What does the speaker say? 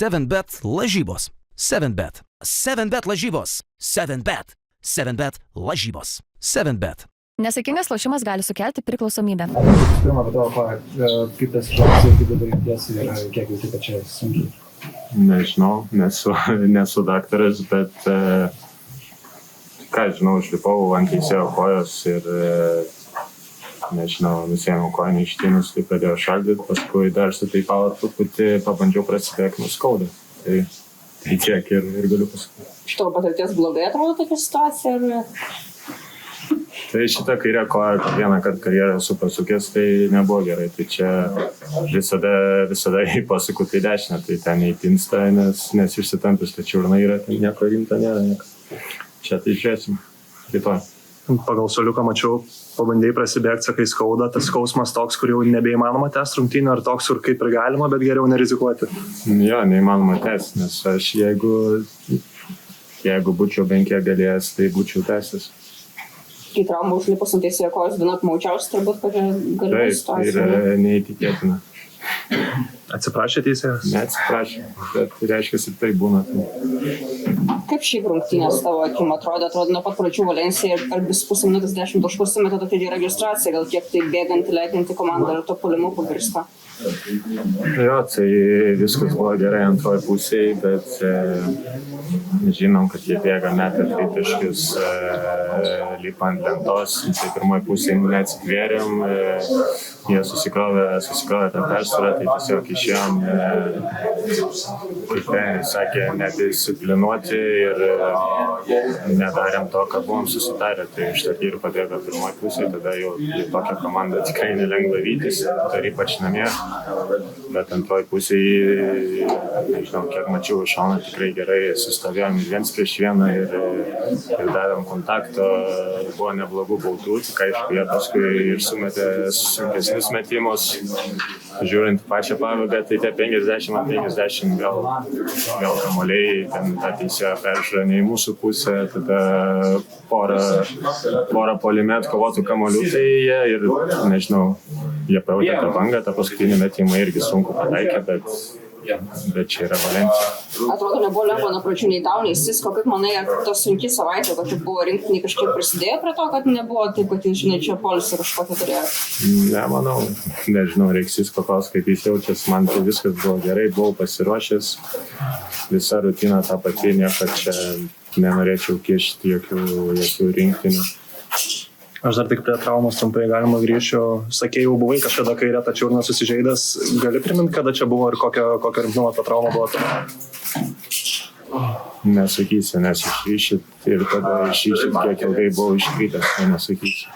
7bet lažybos. 7bet. 7bet lažybos. 7bet. 7bet lažybos. 7bet. Nesaikingas lošimas gali sukelti priklausomybę. Pirmą vadovą, kaip tas žodžiai, kaip dabar jauties ir kiek jauti, kad čia sunkiai? Nežinau, nesu daktaras, bet ką žinau, užlipau ant teisėjo kojos ir nežinau, nusėmiau koją ištynus, tai pradėjau šaldyti, paskui dar sutaipavo truputį, pabandžiau prasidėti, nuskauda. Tai tiek ir galiu pasakyti. Iš tavo patirties blogai atrodo tokia situacija? Tai šitą kairę koją vieną kartą karjerą esu pasukęs, tai nebuvo gerai. Tai čia visada jį pasuku tai dešinę, tai ten neįpinsta, nes išsitampus, tai čiurna yra, tai nieko rimta nėra. Čia tai žiūrėsim. Rytoj. Pagal soliuką mačiau, pabandėjai prasibėgti, sakai skauda, tas skausmas toks, kur jau nebeįmanoma tęsti rungtynių, ar toks, kur kaip ir galima, bet geriau nerizikuoti? Jo, neįmanoma tęsti, nes aš jeigu būčiau bent kiek galėjęs, tai būčiau tęsęs. Kai traumą užlipus ant teisėjo kojos, vienok maučiausi turbūt, kad galima situacija. Taip, tai yra neįtikėtina. Atsiprašė teisėjas? Neatsiprašė, bet reiškia, ir tai būna. Kaip šiaip rungtynės tavo akim atrodo nuo pat pradžių Valencija, ar vis pusę minutės 10 taškų sumeta tokia gera registracija, gal kiek tai bėganti, lekianti komanda ir to puolimu pavirsta? Jo, tai viskas buvo gerai antroji pusėje, bet žinom, kad jie bėga metę tritaškius, lipa ant lentos, tai pirmoji pusėje neatsitvėrėm, jie susikrovė tą persvarą, tai tiesiog išėjom, kaip treneris sakė, nedisciplinuoti ir nedarėm to, ką buvom susitarę, tai iš tikrųjų ir pabėgo pirmoji pusėje, tada jau tokią komandą tikrai nelengva vytis, tai ypač namie. Bet antroji pusėje, nežinau, kiek mačiau, šauna tikrai gerai, sustovėjom viens prieš vieną ir davėm kontakto, buvo neblogų baudų, tik aišku, jie paskui ir sumetė sunkesnius metimus, žiūrint pačią pabaigą, tai tie 50-50 gal kamuoliai, ten tą teisėjo peržiūrė ne į mūsų pusę, tada porą puolime atkovotų kamuolių, tai jie ir, nežinau, jie pajautė tą bangą, tą paskutinį metimą irgi sunku pataikė, bet čia yra Valencija. Atrodo, nebuvo lengva nuo pradžių nei tau, nei Sisko, kaip manai, ar ta sunki savaitė, kad buvo rinktiniai kažkiek prisidėjo prie to, kad nebuvo taip, kad jūs, žinai, čia polisą kažkokią turėjo? Ne, manau, nežinau, reikia Sisko klaus, kaip jis jaučias, man tai viskas buvo gerai, buvau pasiruošęs, visa rutina tą pati, nieko čia nenorėčiau kišti jokių rinktinių. Aš dar tik prie traumos trumpai galima grįšiu. Sakei, jau buvai kažkada kairė, ta čiurna susižeidęs. Gali priminti, kada čia buvo ir kokio rimtumo ta trauma buvo? Nesakysiu, nes išryšit ir tada išryšit, kiek ilgai buvau iškrytęs, tai nesakysiu.